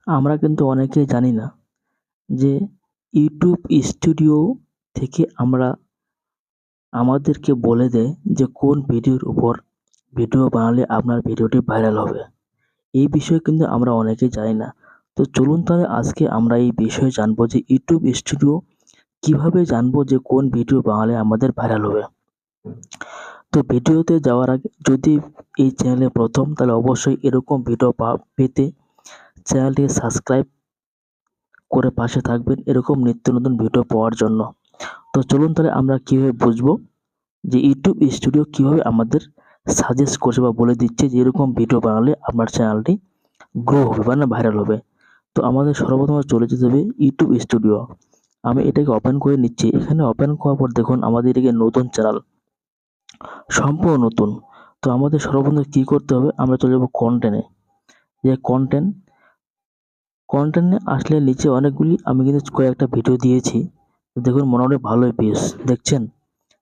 আমরা কিন্তু অনেকেই জানি না যে ইউটিউব স্টুডিও থেকে আমাদেরকে বলে দেয় যে কোন ভিডিওর উপর ভিডিও বানালে আপনার ভিডিওটি ভাইরাল হবে। এই বিষয়ে কিন্তু আমরা অনেকেই জানি না। তো চলুন তাহলে আজকে আমরা এই বিষয়ে জানবো যে ইউটিউব স্টুডিও কিভাবে জানবো যে কোন ভিডিও বানালে আমাদের ভাইরাল হবে। তো ভিডিওতে যাওয়ার আগে যদি এই চ্যানেলে প্রথম, তাহলে অবশ্যই এরকম ভিডিও পেতে চ্যানেলটিকে সাবস্ক্রাইব করে পাশে থাকবেন এরকম নিত্য নতুন ভিডিও পাওয়ার জন্য। তো চলুন তাহলে আমরা কিভাবে বুঝবো যে ইউটিউব স্টুডিও কিভাবে আমাদের সাজেস্ট করছে বা বলে দিচ্ছে যে এরকম ভিডিও বানালে আপনার চ্যানেলটি গ্রো হবে বা না ভাইরাল হবে। তো আমাদের সর্বপ্রথম চলে যেতে হবে ইউটিউব স্টুডিও। আমি এটাকে ওপেন করে নিচ্ছি। এখানে ওপেন করার পর দেখুন আমাদের এটাকে নতুন চ্যানেল, সম্পূর্ণ নতুন। তো আমাদের সর্বপ্রথম কি করতে হবে, আমরা চলে যাবো কন্টেন্টে। যে কন্টেন্টে আসলে নিচে অনেকগুলি আমি কিন্তু কয়েকটা ভিডিও দিয়েছি। দেখুন মোটামুটি ভালোই ভিউজ দেখছেন।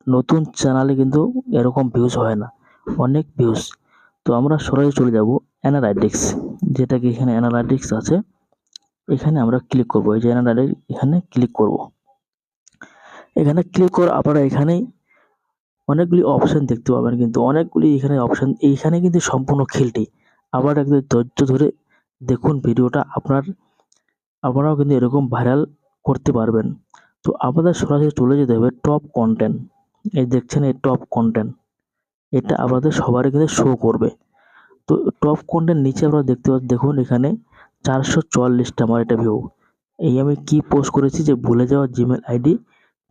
নতুন চ্যানেলে কিন্তু এরকম ভিউজ হয় না, অনেক ভিউজ। তো আমরা সরাসরি চলে যাব অ্যানালাইটিক্স, যেটা কি এখানে অ্যানালাইটিক্স আছে, এখানে আমরা ক্লিক করব। এই যে অ্যানালাইটিক্স, এখানে ক্লিক করব। এখানে ক্লিক করে আপনারা এখানেই অনেকগুলি অপশন দেখতে পাবেন, কিন্তু অনেকগুলি এখানে অপশন, এইখানে কিন্তু সম্পূর্ণ খেলটি আবার একদম ধৈর্য ধরে দেখুন ভিডিওটা, আপনারাও কিন্তু এরকম ভাইরাল করতে পারবেন। তো আপনাদের সরাসরি চলে যেতে হবে টপ কন্টেন্ট। এই দেখছেন এই টপ কন্টেন্ট, এটা আপনাদের সবারই কিন্তু শো করবে। তো টপ কন্টেন্ট নিচে আপনারা দেখতে পাচ্ছেন, দেখুন এখানে 444টা আমার এটা ভিউ। এই আমি কি পোস্ট করেছি যে ভুলে যাওয়া জিমেল আইডি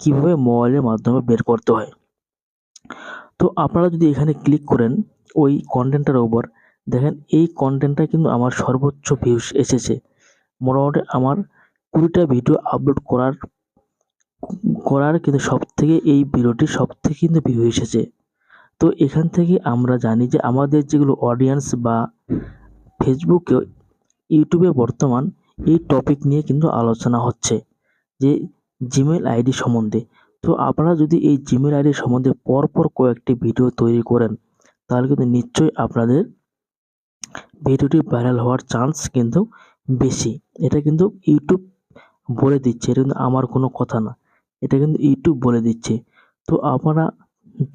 কিভাবে মোবাইলের মাধ্যমে বের করতে হয়। তো আপনারা যদি এখানে ক্লিক করেন ওই কন্টেন্টটার উপর, দেখেন এই কন্টেন্টটা কিন্তু আমার সর্বোচ্চ ভিউজ এসেছে। মোটামুটি আমার 20টা ভিডিও আপলোড করার কিন্তু সবথেকে এই ভিডিওটি সবথেকে কিন্তু ভিউ এসেছে। তো এখান থেকে আমরা জানি যে আমাদের যেগুলো অডিয়েন্স বা ফেসবুকে, ইউটিউবে বর্তমান এই টপিক নিয়ে কিন্তু আলোচনা হচ্ছে যে জিমেল আইডি সম্বন্ধে। তো আপনারা যদি এই জিমেল আইডি সম্বন্ধে পরপর কয়েকটি ভিডিও তৈরি করেন, তাহলে কিন্তু নিশ্চয়ই আপনাদের ভিডিওটি ভাইরাল হওয়ার চান্স কিন্তু বেশি। এটা কিন্তু ইউটিউব বলে দিচ্ছে, এটা কিন্তু আমার কোনো কথা না, এটা কিন্তু ইউটিউব বলে দিচ্ছে। তো আপনারা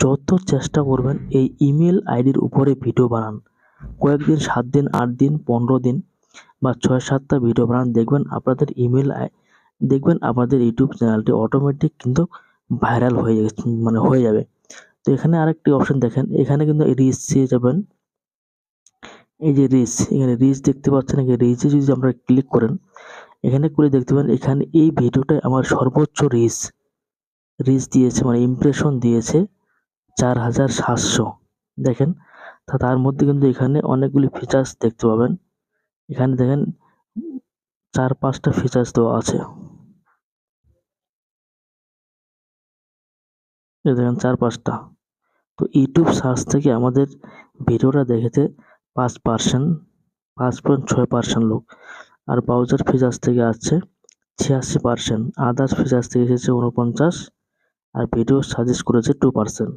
যত চেষ্টা করবেন এই ইমেল আইডির উপরে ভিডিও বানান, কয়েকদিন 7 দিন 8 দিন 15 দিন বা 6-7টা ভিডিও বানান, দেখবেন আপনাদের দেখবেন আপনাদের ইউটিউব চ্যানেলটি অটোমেটিক কিন্তু ভাইরাল হয়ে যাবে। তো এখানে আরেকটি অপশন দেখেন, এখানে কিন্তু রিচ যাবেন। এই যে রিচ, এখানে রিচ দেখতে পাচ্ছেন, এই রিচে যদি আমরা ক্লিক করেন, এখানে করে দেখতে পাবেন এখানে এই ভিডিওটায় আমার সর্বোচ্চ রিচ দিয়েছে, মানে ইমপ্রেশন দিয়েছে 4700। দেখেন, তার মধ্যে কিন্তু এখানে অনেকগুলি ফিচার্স দেখতে পাবেন। এখানে দেখেন 4-5টা ফিচার্স দেওয়া আছে। এই দেখেন 4-5টা। তো ইউটিউব সার্চ থেকে আমাদের ভিডিওটা দেখেছে 5%, 5.6% লোক। আর ব্রাউজার ফিচার্স থেকে আসছে 86%, আদার্স ফিচার্স থেকে এসেছে 49, আর ভিডিও সাজেস্ট করেছে 2%।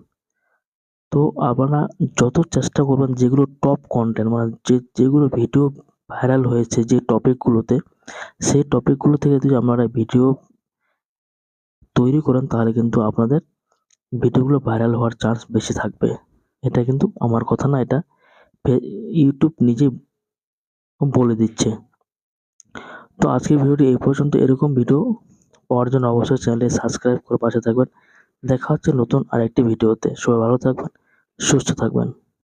তো আপনারা যত চেষ্টা করবেন যেগুলো টপ কন্টেন্ট, মানে যেগুলো ভিডিও ভাইরাল হয়েছে যে টপিকগুলোতে, সেই টপিকগুলো থেকে যদি আপনারা ভিডিও তৈরি করেন, তাহলে কিন্তু আপনাদের ভিডিওগুলো ভাইরাল হওয়ার চান্স বেশি থাকবে। এটা কিন্তু আমার কথা না, এটা ইউটিউব নিজেই বলে দিচ্ছে। তো আজকের ভিডিওটি এই পর্যন্ত। এরকম ভিডিও পাওয়ার জন্য অবশ্যই চ্যানেলটি সাবস্ক্রাইব করে পাশে থাকবেন। দেখা হচ্ছে নতুন আরেকটি ভিডিওতে। সবাই ভালো থাকবেন, সুস্থ থাকবেন।